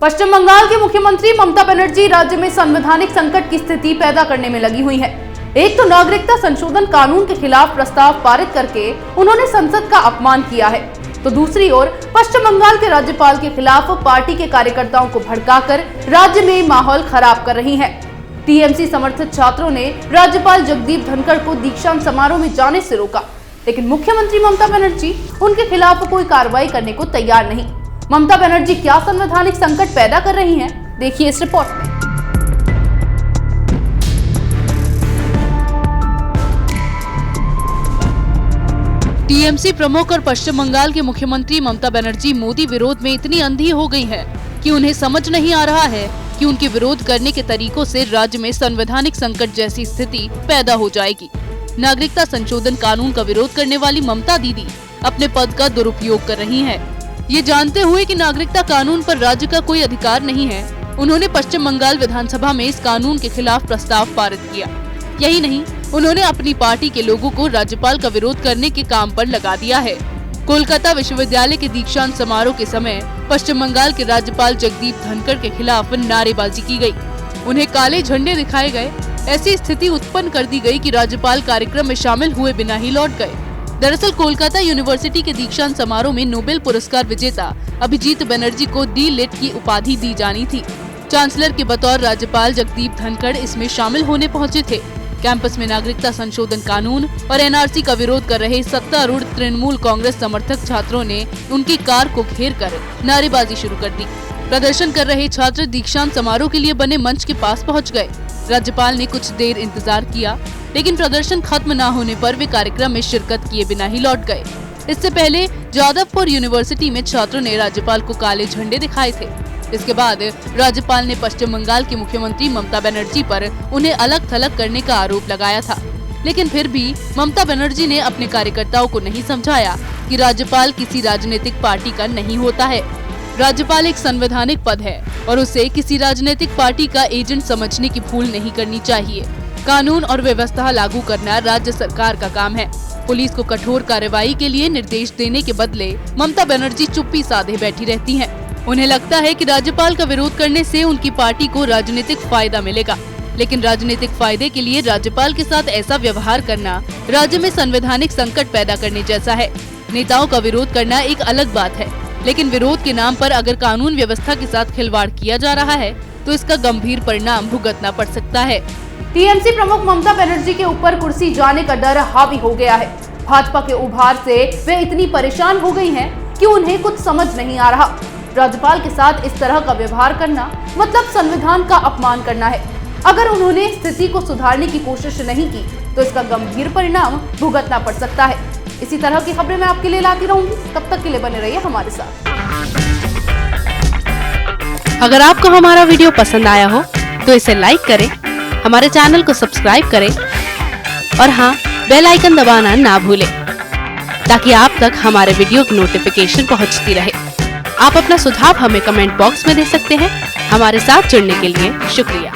पश्चिम बंगाल की मुख्यमंत्री ममता बनर्जी राज्य में संवैधानिक संकट की स्थिति पैदा करने में लगी हुई है। एक तो नागरिकता संशोधन कानून के खिलाफ प्रस्ताव पारित करके उन्होंने संसद का अपमान किया है, तो दूसरी ओर पश्चिम बंगाल के राज्यपाल के खिलाफ पार्टी के कार्यकर्ताओं को भड़काकर राज्य में माहौल खराब कर रही हैं। टीएमसी समर्थित छात्रों ने राज्यपाल जगदीप धनखड़ को दीक्षांत समारोह में जाने से रोका, लेकिन मुख्यमंत्री ममता बनर्जी उनके खिलाफ कोई कार्रवाई करने को तैयार नहीं। ममता बनर्जी क्या संवैधानिक संकट पैदा कर रही हैं? देखिए इस रिपोर्ट में। टीएमसी प्रमुख और पश्चिम बंगाल के मुख्यमंत्री ममता बनर्जी मोदी विरोध में इतनी अंधी हो गई है कि उन्हें समझ नहीं आ रहा है कि उनके विरोध करने के तरीकों से राज्य में संवैधानिक संकट जैसी स्थिति पैदा हो जाएगी। नागरिकता संशोधन कानून का विरोध करने वाली ममता दीदी अपने पद का दुरुपयोग कर रही हैं। ये जानते हुए कि नागरिकता कानून पर राज्य का कोई अधिकार नहीं है, उन्होंने पश्चिम बंगाल विधानसभा में इस कानून के खिलाफ प्रस्ताव पारित किया। यही नहीं, उन्होंने अपनी पार्टी के लोगों को राज्यपाल का विरोध करने के काम पर लगा दिया है। कोलकाता विश्वविद्यालय के दीक्षांत समारोह के समय पश्चिम बंगाल के राज्यपाल जगदीप धनखड़ के खिलाफ नारेबाजी की गई, उन्हें काले झंडे दिखाए गए। ऐसी स्थिति उत्पन्न कर दी गई कि राज्यपाल कार्यक्रम में शामिल हुए बिना ही लौट गए। दरअसल कोलकाता यूनिवर्सिटी के दीक्षांत समारोह में नोबेल पुरस्कार विजेता अभिजीत बनर्जी को डी लिट की उपाधि दी जानी थी। चांसलर के बतौर राज्यपाल जगदीप धनखड़ इसमें शामिल होने पहुंचे थे। कैंपस में नागरिकता संशोधन कानून और एनआरसी का विरोध कर रहे सत्तारूढ़ तृणमूल कांग्रेस समर्थक छात्रों ने उनकी कार को घेर कर नारेबाजी शुरू कर दी। प्रदर्शन कर रहे छात्र दीक्षांत समारोह के लिए बने मंच के पास पहुंच गए। राज्यपाल ने कुछ देर इंतजार किया, लेकिन प्रदर्शन खत्म न होने पर वे कार्यक्रम में शिरकत किए बिना ही लौट गए। इससे पहले जादवपुर यूनिवर्सिटी में छात्रों ने राज्यपाल को काले झंडे दिखाए थे। इसके बाद राज्यपाल ने पश्चिम बंगाल की मुख्यमंत्री ममता बनर्जी पर उन्हें अलग थलग करने का आरोप लगाया था, लेकिन फिर भी ममता बनर्जी ने अपने कार्यकर्ताओं को नहीं समझाया कि राज्यपाल किसी राजनीतिक पार्टी का नहीं होता है। राज्यपाल एक संवैधानिक पद है और उसे किसी राजनीतिक पार्टी का एजेंट समझने की भूल नहीं करनी चाहिए। कानून और व्यवस्था लागू करना राज्य सरकार का काम है। पुलिस को कठोर कार्रवाई के लिए निर्देश देने के बदले ममता बनर्जी चुप्पी साधे बैठी रहती हैं। उन्हें लगता है कि राज्यपाल का विरोध करने से उनकी पार्टी को राजनीतिक फायदा मिलेगा, लेकिन राजनीतिक फायदे के लिए राज्यपाल के साथ ऐसा व्यवहार करना राज्य में संवैधानिक संकट पैदा करने जैसा है। नेताओं का विरोध करना एक अलग बात है, लेकिन विरोध के नाम पर अगर कानून व्यवस्था के साथ खिलवाड़ किया जा रहा है तो इसका गंभीर परिणाम भुगतना पड़ सकता है। टीएमसी प्रमुख ममता बनर्जी के ऊपर कुर्सी जाने का डर हावी हो गया है। भाजपा के उभार से वे इतनी परेशान हो गई हैं कि उन्हें कुछ समझ नहीं आ रहा। राज्यपाल के साथ इस तरह का व्यवहार करना मतलब संविधान का अपमान करना है। अगर उन्होंने स्थिति को सुधारने की कोशिश नहीं की तो इसका गंभीर परिणाम भुगतना पड़ सकता है। इसी तरह की खबरें मैं आपके लिए लाती रहूंगी, तब तक के लिए बने रहिए हमारे साथ। अगर आपको हमारा वीडियो पसंद आया हो तो इसे लाइक करें, हमारे चैनल को सब्सक्राइब करें और हाँ, बेल आइकन दबाना ना भूलें ताकि आप तक हमारे वीडियो की नोटिफिकेशन पहुंचती रहे। आप अपना सुझाव हमें कमेंट बॉक्स में दे सकते हैं। हमारे साथ जुड़ने के लिए शुक्रिया।